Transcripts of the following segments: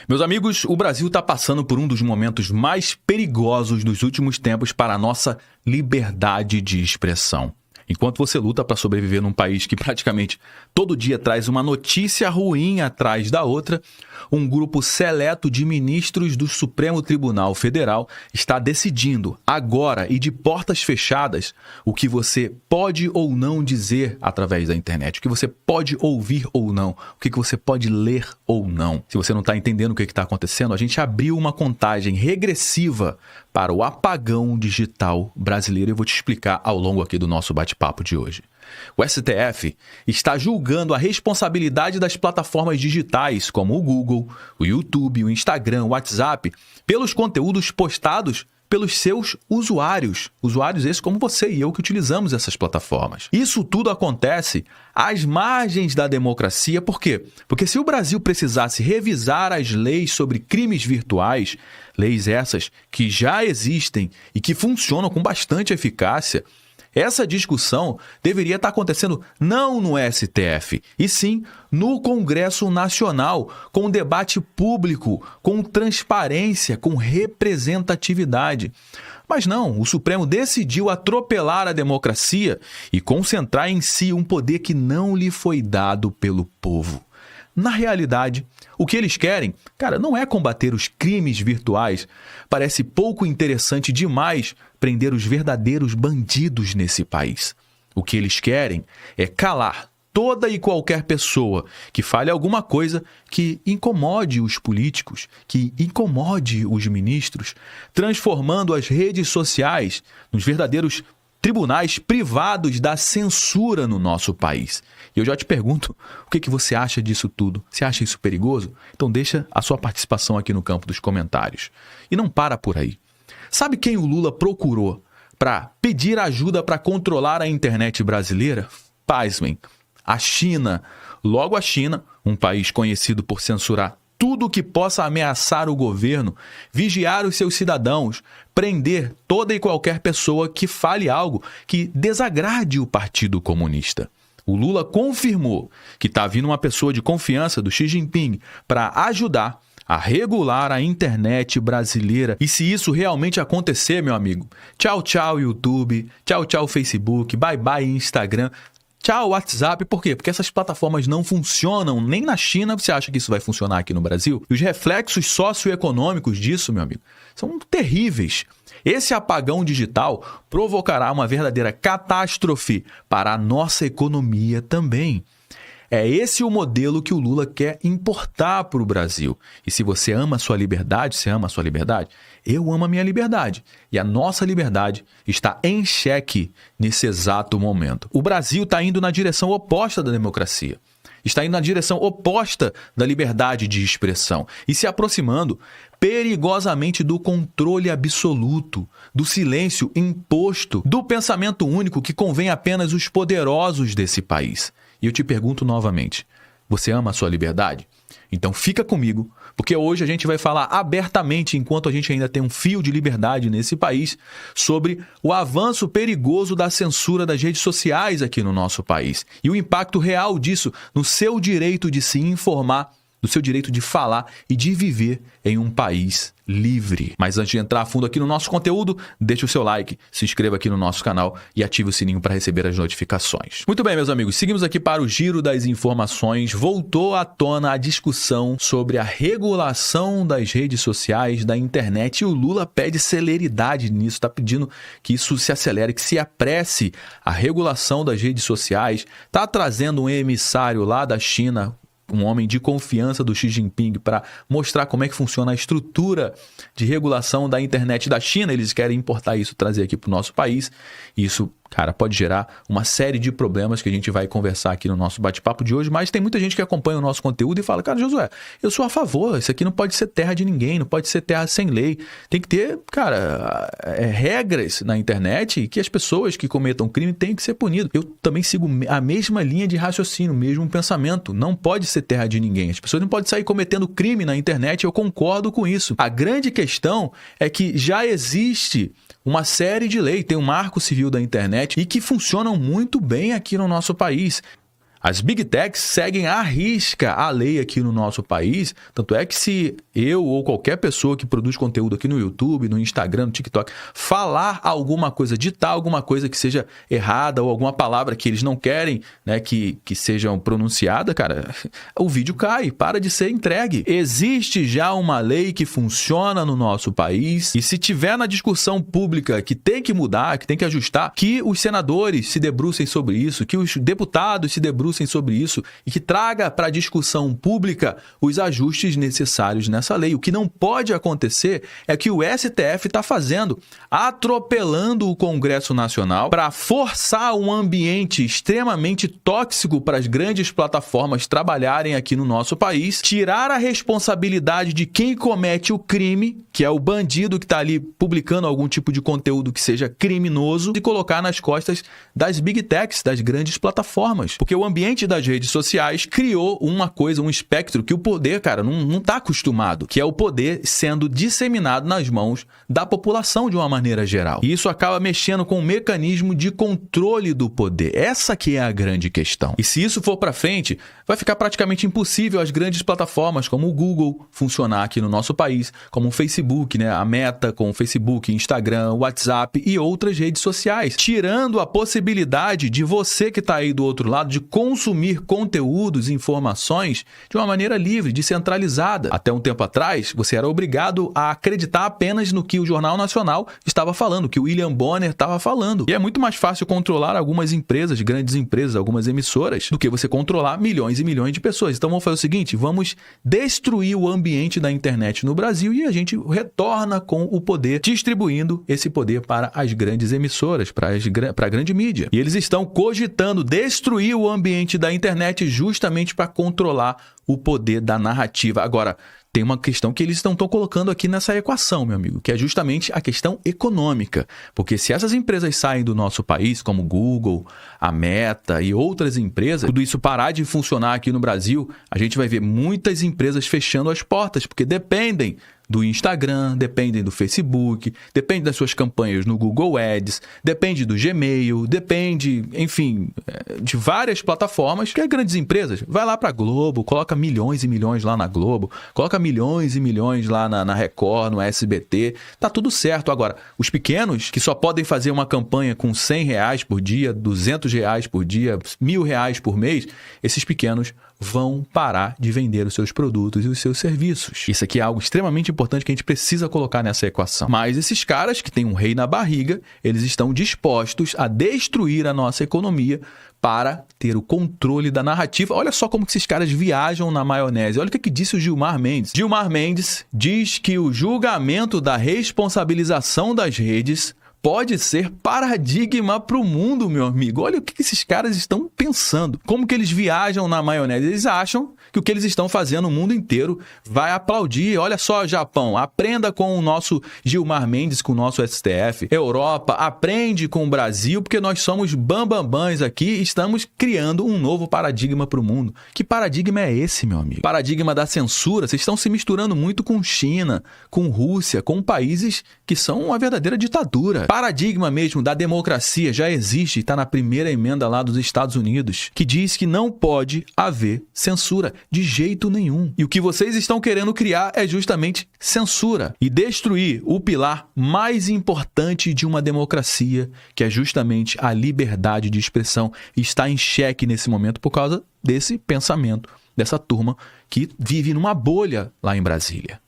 Meus amigos, o Brasil está passando por um dos momentos mais perigosos dos últimos tempos para a nossa liberdade de expressão. Enquanto você luta para sobreviver num país que praticamente todo dia traz uma notícia ruim atrás da outra, um grupo seleto de ministros do Supremo Tribunal Federal está decidindo, agora e de portas fechadas, o que você pode ou não dizer através da internet, o que você pode ouvir ou não, o que você pode ler ou não. Se você não está entendendo o que está acontecendo, a gente abriu uma contagem regressiva para o apagão digital brasileiro e eu vou te explicar ao longo aqui do nosso bate-papo de hoje. O STF está julgando a responsabilidade das plataformas digitais como o Google, o YouTube, o Instagram, o WhatsApp, pelos conteúdos postados pelos seus usuários. Usuários esses como você e eu que utilizamos essas plataformas. Isso tudo acontece às margens da democracia. Por quê? Porque se o Brasil precisasse revisar as leis sobre crimes virtuais, leis essas que já existem e que funcionam com bastante eficácia, essa discussão deveria estar acontecendo não no STF, e sim no Congresso Nacional, com debate público, com transparência, com representatividade. Mas não, o Supremo decidiu atropelar a democracia e concentrar em si um poder que não lhe foi dado pelo povo. Na realidade, o que eles querem, não é combater os crimes virtuais. Parece pouco interessante demais prender os verdadeiros bandidos nesse país. O que eles querem é calar toda e qualquer pessoa que fale alguma coisa que incomode os políticos, que incomode os ministros, transformando as redes sociais nos verdadeiros tribunais privados da censura no nosso país. E eu já te pergunto, o que você acha disso tudo? Você acha isso perigoso? Então deixa a sua participação aqui no campo dos comentários. E não para por aí. Sabe quem o Lula procurou para pedir ajuda para controlar a internet brasileira? Pasmem, a China. Logo a China, um país conhecido por censurar tudo que possa ameaçar o governo, vigiar os seus cidadãos, prender toda e qualquer pessoa que fale algo que desagrade o Partido Comunista. O Lula confirmou que está vindo uma pessoa de confiança do Xi Jinping para ajudar a regular a internet brasileira. E se isso realmente acontecer, meu amigo, tchau, tchau, YouTube, tchau, tchau, Facebook, bye, bye, Instagram. Tchau, WhatsApp. Por quê? Porque essas plataformas não funcionam nem na China. Você acha que isso vai funcionar aqui no Brasil? E os reflexos socioeconômicos disso, meu amigo, são terríveis. Esse apagão digital provocará uma verdadeira catástrofe para a nossa economia também. É esse o modelo que o Lula quer importar para o Brasil. E se você ama a sua liberdade, você ama a sua liberdade? Eu amo a minha liberdade. E a nossa liberdade está em xeque nesse exato momento. O Brasil está indo na direção oposta da democracia. Está indo na direção oposta da liberdade de expressão e se aproximando perigosamente do controle absoluto, do silêncio imposto, do pensamento único que convém apenas os poderosos desse país. E eu te pergunto novamente, você ama a sua liberdade? Então fica comigo, porque hoje a gente vai falar abertamente, enquanto a gente ainda tem um fio de liberdade nesse país, sobre o avanço perigoso da censura das redes sociais aqui no nosso país e o impacto real disso no seu direito de se informar, no seu direito de falar e de viver em um país livre. Mas antes de entrar a fundo aqui no nosso conteúdo, deixe o seu like, se inscreva aqui no nosso canal e ative o sininho para receber as notificações. Muito bem, meus amigos, seguimos aqui para o giro das informações. Voltou à tona a discussão sobre a regulação das redes sociais, da internet, e o Lula pede celeridade nisso, está pedindo que isso se acelere, que se apresse a regulação das redes sociais, está trazendo um emissário lá da China, um homem de confiança do Xi Jinping, para mostrar como é que funciona a estrutura de regulação da internet da China. Eles querem importar isso, trazer aqui para o nosso país. Isso, pode gerar uma série de problemas que a gente vai conversar aqui no nosso bate-papo de hoje, mas tem muita gente que acompanha o nosso conteúdo e fala, Josué, eu sou a favor, isso aqui não pode ser terra de ninguém, não pode ser terra sem lei. Tem que ter, regras na internet que as pessoas que cometam crime têm que ser punidas. Eu também sigo a mesma linha de raciocínio, o mesmo pensamento. Não pode ser terra de ninguém. As pessoas não podem sair cometendo crime na internet, eu concordo com isso. A grande questão é que já existe uma série de leis, tem o Marco Civil da Internet e que funcionam muito bem aqui no nosso país. As Big Techs seguem à risca a lei aqui no nosso país, tanto é que se eu ou qualquer pessoa que produz conteúdo aqui no YouTube, no Instagram, no TikTok, falar alguma coisa, ditar alguma coisa que seja errada ou alguma palavra que eles não querem, né, que sejam pronunciada, cara, o vídeo cai, para de ser entregue. Existe já uma lei que funciona no nosso país e se tiver na discussão pública que tem que mudar, que tem que ajustar, que os senadores se debrucem sobre isso, que os deputados se debrucem sobre isso e que traga para a discussão pública os ajustes necessários nessa lei. O que não pode acontecer é que o STF está fazendo, atropelando o Congresso Nacional para forçar um ambiente extremamente tóxico para as grandes plataformas trabalharem aqui no nosso país, tirar a responsabilidade de quem comete o crime, que é o bandido que está ali publicando algum tipo de conteúdo que seja criminoso, e colocar nas costas das Big Techs, das grandes plataformas. Porque o ambiente das redes sociais criou uma coisa, um espectro que o poder, cara, não está acostumado, que é o poder sendo disseminado nas mãos da população de uma maneira geral. E isso acaba mexendo com o mecanismo de controle do poder. Essa que é a grande questão. E se isso for para frente, vai ficar praticamente impossível as grandes plataformas como o Google funcionar aqui no nosso país, como o Facebook, né? A Meta com o Facebook, Instagram, WhatsApp e outras redes sociais, tirando a possibilidade de você que está aí do outro lado de consumir conteúdos e informações de uma maneira livre, descentralizada. Até um tempo atrás, você era obrigado a acreditar apenas no que o Jornal Nacional estava falando, que o William Bonner estava falando. E é muito mais fácil controlar algumas empresas, grandes empresas, algumas emissoras, do que você controlar milhões e milhões de pessoas. Então vamos fazer o seguinte, vamos destruir o ambiente da internet no Brasil e a gente retorna com o poder, distribuindo esse poder para as grandes emissoras, para a grande mídia. E eles estão cogitando destruir o ambiente da internet justamente para controlar o poder da narrativa. Agora, tem uma questão que eles não estão colocando aqui nessa equação, meu amigo, que é justamente a questão econômica. Porque se essas empresas saem do nosso país, como Google, a Meta e outras empresas, tudo isso parar de funcionar aqui no Brasil, a gente vai ver muitas empresas fechando as portas, porque dependem do Instagram, dependem do Facebook, depende das suas campanhas no Google Ads, depende do Gmail, depende, enfim, de várias plataformas que as grandes empresas. Vai lá para a Globo, coloca milhões e milhões lá na Globo, coloca milhões e milhões lá na Record, no SBT, tá tudo certo. Agora, os pequenos, que só podem fazer uma campanha com R$100 por dia, R$200 por dia, R$1.000 por mês, esses pequenos vão parar de vender os seus produtos e os seus serviços. Isso aqui é algo extremamente importante que a gente precisa colocar nessa equação. Mas esses caras que têm um rei na barriga, eles estão dispostos a destruir a nossa economia para ter o controle da narrativa. Olha só como que esses caras viajam na maionese. Olha o que disse o Gilmar Mendes. Gilmar Mendes diz que o julgamento da responsabilização das redes pode ser paradigma para o mundo, meu amigo. Olha o que esses caras estão pensando. Como que eles viajam na maionese? Eles acham que o que eles estão fazendo, o mundo inteiro vai aplaudir. Olha só, Japão, aprenda com o nosso Gilmar Mendes, com o nosso STF. Europa, aprende com o Brasil, porque nós somos bambambãs aqui e estamos criando um novo paradigma para o mundo. Que paradigma é esse, meu amigo? Paradigma da censura. Vocês estão se misturando muito com China, com Rússia, com países que são uma verdadeira ditadura. Paradigma mesmo da democracia já existe, está na primeira emenda lá dos Estados Unidos, que diz que não pode haver censura de jeito nenhum. E o que vocês estão querendo criar é justamente censura e destruir o pilar mais importante de uma democracia, que é justamente a liberdade de expressão, e está em xeque nesse momento por causa desse pensamento, dessa turma que vive numa bolha lá em Brasília.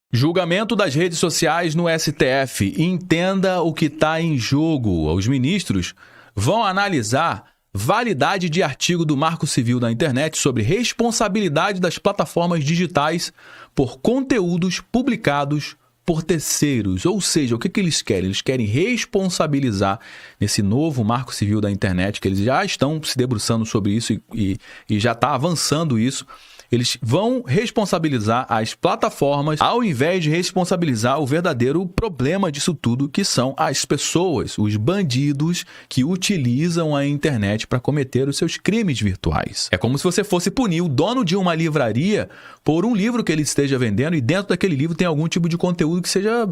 Julgamento das redes sociais no STF. Entenda o que está em jogo. Os ministros vão analisar validade de artigo do Marco Civil da Internet sobre responsabilidade das plataformas digitais por conteúdos publicados por terceiros. Ou seja, o que eles querem? Eles querem responsabilizar nesse novo Marco Civil da Internet, que eles já estão se debruçando sobre isso e já está avançando isso. Eles vão responsabilizar as plataformas ao invés de responsabilizar o verdadeiro problema disso tudo, que são as pessoas, os bandidos que utilizam a internet para cometer os seus crimes virtuais. É como se você fosse punir o dono de uma livraria por um livro que ele esteja vendendo e dentro daquele livro tem algum tipo de conteúdo que seja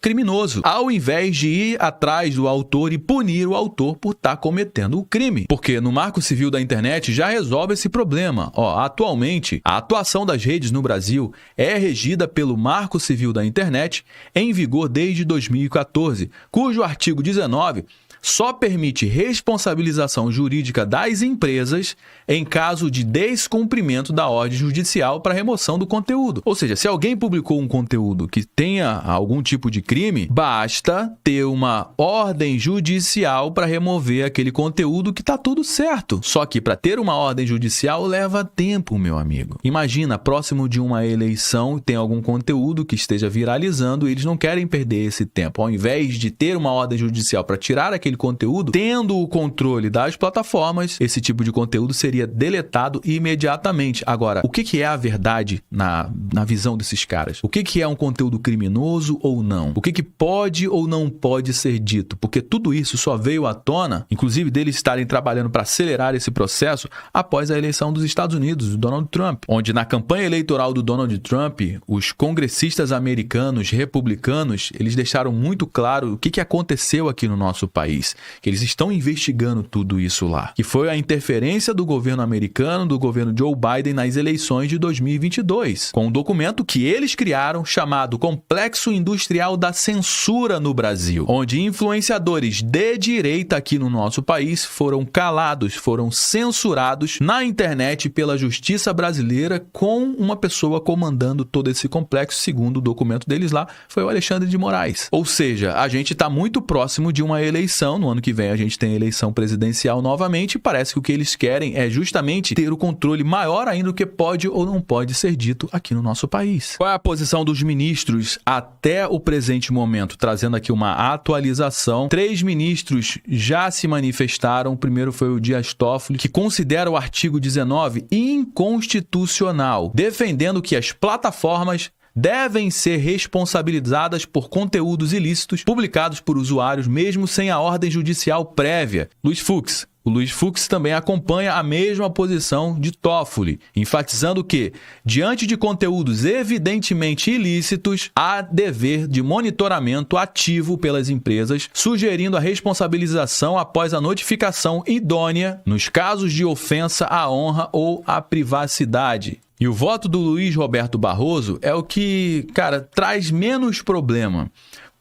criminoso, ao invés de ir atrás do autor e punir o autor por estar cometendo o crime. Porque no Marco Civil da internet já resolve esse problema. Atualmente, a atuação das redes no Brasil é regida pelo Marco Civil da internet, em vigor desde 2014, cujo artigo 19 só permite responsabilização jurídica das empresas em caso de descumprimento da ordem judicial para remoção do conteúdo. Ou seja, se alguém publicou um conteúdo que tenha algum tipo de crime, basta ter uma ordem judicial para remover aquele conteúdo que está tudo certo. Só que para ter uma ordem judicial leva tempo, meu amigo. Imagina, próximo de uma eleição, tem algum conteúdo que esteja viralizando e eles não querem perder esse tempo. Ao invés de ter uma ordem judicial para tirar aquele conteúdo, tendo o controle das plataformas, esse tipo de conteúdo seria deletado imediatamente. Agora, o que é a verdade na visão desses caras? O que é um conteúdo criminoso ou não? O que pode ou não pode ser dito? Porque tudo isso só veio à tona, inclusive deles estarem trabalhando para acelerar esse processo após a eleição dos Estados Unidos, do Donald Trump, onde na campanha eleitoral do Donald Trump, os congressistas americanos republicanos, eles deixaram muito claro o que aconteceu aqui no nosso país. Que eles estão investigando tudo isso lá. Que foi a interferência do governo americano, do governo Joe Biden nas eleições de 2022. Com um documento que eles criaram chamado Complexo Industrial da Censura no Brasil. Onde influenciadores de direita aqui no nosso país foram calados, foram censurados na internet pela justiça brasileira com uma pessoa comandando todo esse complexo, segundo o documento deles lá, foi o Alexandre de Moraes. Ou seja, a gente está muito próximo de uma eleição. No ano que vem a gente tem eleição presidencial novamente e parece que o que eles querem é justamente ter o controle maior ainda do que pode ou não pode ser dito aqui no nosso país. Qual é a posição dos ministros até o presente momento? Trazendo aqui uma atualização. 3 ministros já se manifestaram. O primeiro foi o Dias Toffoli, que considera o artigo 19 inconstitucional, defendendo que as plataformas devem ser responsabilizadas por conteúdos ilícitos publicados por usuários mesmo sem a ordem judicial prévia. Luiz Fux. O Luiz Fux também acompanha a mesma posição de Toffoli, enfatizando que, diante de conteúdos evidentemente ilícitos, há dever de monitoramento ativo pelas empresas, sugerindo a responsabilização após a notificação idônea nos casos de ofensa à honra ou à privacidade. E o voto do Luiz Roberto Barroso é o que, traz menos problema.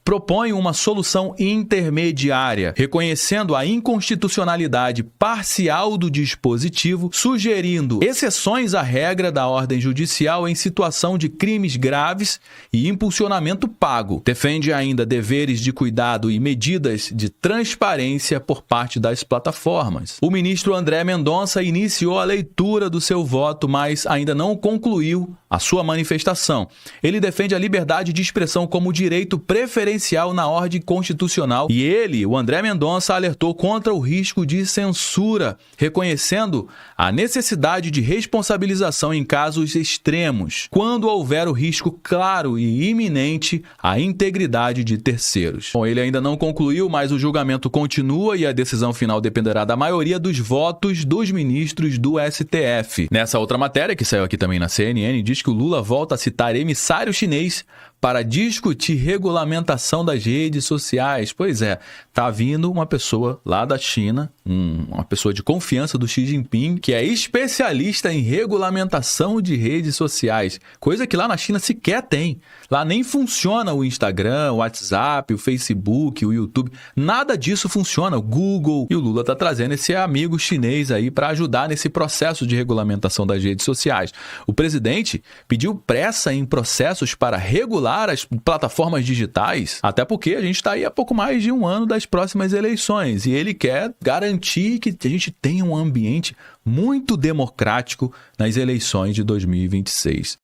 Propõe uma solução intermediária, reconhecendo a inconstitucionalidade parcial do dispositivo, sugerindo exceções à regra da ordem judicial em situação de crimes graves e impulsionamento pago. Defende ainda deveres de cuidado e medidas de transparência por parte das plataformas. O ministro André Mendonça iniciou a leitura do seu voto, mas ainda não concluiu a sua manifestação. Ele defende a liberdade de expressão como direito preferencial na ordem constitucional e ele, o André Mendonça, alertou contra o risco de censura, reconhecendo a necessidade de responsabilização em casos extremos, quando houver o risco claro e iminente à integridade de terceiros. Bom, ele ainda não concluiu, mas o julgamento continua e a decisão final dependerá da maioria dos votos dos ministros do STF. Nessa outra matéria, que saiu aqui também na CNN, diz que o Lula volta a citar emissário chinês para discutir regulamentação das redes sociais. Pois é, tá vindo uma pessoa lá da China, uma pessoa de confiança do Xi Jinping, que é especialista em regulamentação de redes sociais, coisa que lá na China sequer tem. Lá nem funciona o Instagram, o WhatsApp, o Facebook, o YouTube, nada disso funciona, o Google. E o Lula tá trazendo esse amigo chinês aí para ajudar nesse processo de regulamentação das redes sociais. O presidente pediu pressa em processos para regular as plataformas digitais, até porque a gente está aí há pouco mais de um ano das próximas eleições e ele quer garantir que a gente tenha um ambiente muito democrático nas eleições de 2026.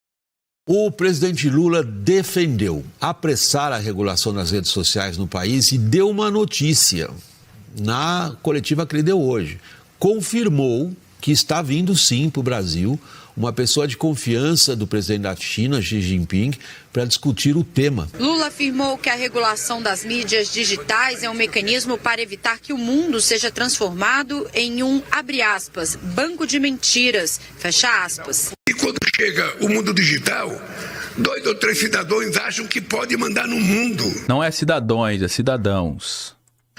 O presidente Lula defendeu apressar a regulação das redes sociais no país e deu uma notícia na coletiva que ele deu hoje. Confirmou que está vindo sim para o Brasil uma pessoa de confiança do presidente da China, Xi Jinping, para discutir o tema. Lula afirmou que a regulação das mídias digitais é um mecanismo para evitar que o mundo seja transformado em um, abre aspas, banco de mentiras, fecha aspas. E quando chega o mundo digital, 2 ou 3 cidadãos acham que pode mandar no mundo. Não é cidadãos, é cidadãos.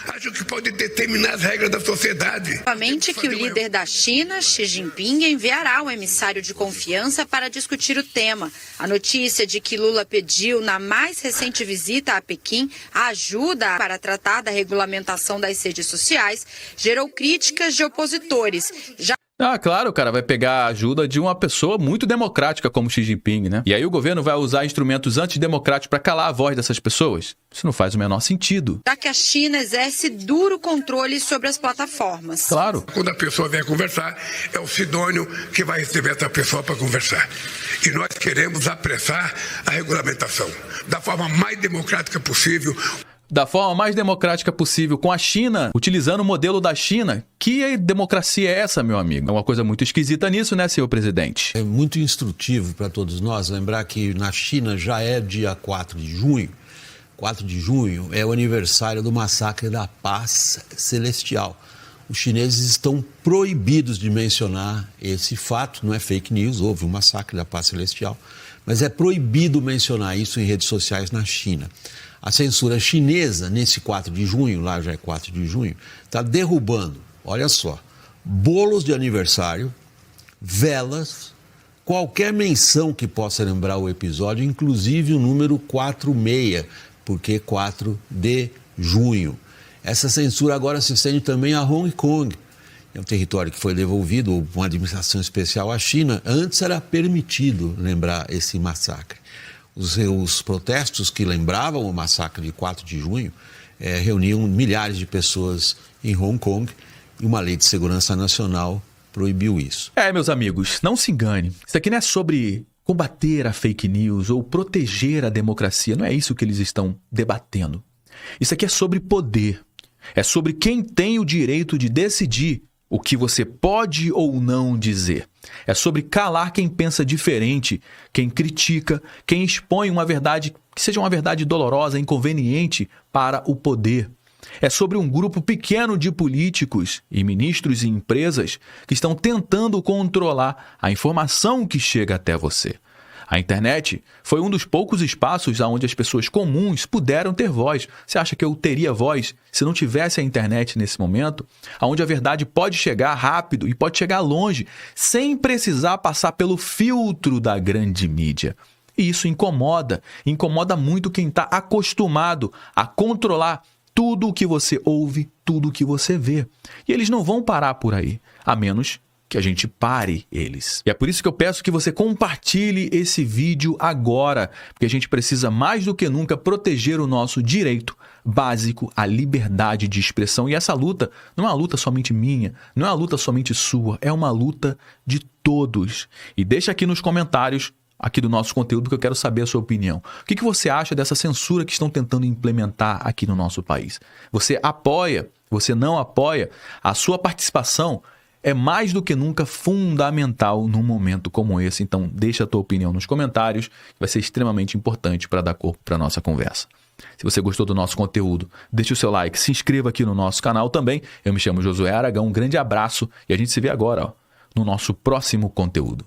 Acham que pode determinar as regras da sociedade. Novamente que o líder da China, Xi Jinping, enviará um emissário de confiança para discutir o tema. A notícia de que Lula pediu, na mais recente visita a Pequim, a ajuda para tratar da regulamentação das redes sociais gerou críticas de opositores. Claro, cara, vai pegar a ajuda de uma pessoa muito democrática como Xi Jinping, né? E aí o governo vai usar instrumentos antidemocráticos para calar a voz dessas pessoas? Isso não faz o menor sentido. Já que a China exerce duro controle sobre as plataformas. Claro. Quando a pessoa vier conversar, é o Sidônio que vai receber essa pessoa para conversar. E nós queremos apressar a regulamentação da forma mais democrática possível. Da forma mais democrática possível, com a China, utilizando o modelo da China. Que democracia é essa, meu amigo? É uma coisa muito esquisita nisso, né, senhor presidente? É muito instrutivo para todos nós lembrar que na China já é dia 4 de junho. 4 de junho é o aniversário do massacre da Paz Celestial. Os chineses estão proibidos de mencionar esse fato, não é fake news, houve um massacre da Paz Celestial, mas é proibido mencionar isso em redes sociais na China. A censura chinesa, nesse 4 de junho, lá já é 4 de junho, está derrubando, olha só, bolos de aniversário, velas, qualquer menção que possa lembrar o episódio, inclusive o número 46, porque 4 de junho. Essa censura agora se estende também a Hong Kong. É um território que foi devolvido por uma administração especial à China. Antes era permitido lembrar esse massacre. Os protestos que lembravam o massacre de 4 de junho reuniam milhares de pessoas em Hong Kong e uma lei de segurança nacional proibiu isso. Meus amigos, não se engane. Isso aqui não é sobre combater a fake news ou proteger a democracia. Não é isso que eles estão debatendo. Isso aqui é sobre poder. É sobre quem tem o direito de decidir o que você pode ou não dizer. É sobre calar quem pensa diferente, quem critica, quem expõe uma verdade que seja uma verdade dolorosa, inconveniente para o poder. É sobre um grupo pequeno de políticos e ministros e empresas que estão tentando controlar a informação que chega até você. A internet foi um dos poucos espaços onde as pessoas comuns puderam ter voz. Você acha que eu teria voz se não tivesse a internet nesse momento? Onde a verdade pode chegar rápido e pode chegar longe, sem precisar passar pelo filtro da grande mídia. E isso incomoda muito quem está acostumado a controlar tudo o que você ouve, tudo o que você vê. E eles não vão parar por aí, a menos que a gente pare eles. E é por isso que eu peço que você compartilhe esse vídeo agora, porque a gente precisa mais do que nunca proteger o nosso direito básico à liberdade de expressão. E essa luta não é uma luta somente minha, não é uma luta somente sua, é uma luta de todos. E deixa aqui nos comentários aqui do nosso conteúdo que eu quero saber a sua opinião. O que você acha dessa censura que estão tentando implementar aqui no nosso país? Você apoia? Você não apoia? A sua participação é mais do que nunca fundamental num momento como esse. Então, deixa a tua opinião nos comentários, que vai ser extremamente importante para dar corpo para a nossa conversa. Se você gostou do nosso conteúdo, deixa o seu like, se inscreva aqui no nosso canal também. Eu me chamo Josué Aragão, um grande abraço e a gente se vê agora no nosso próximo conteúdo.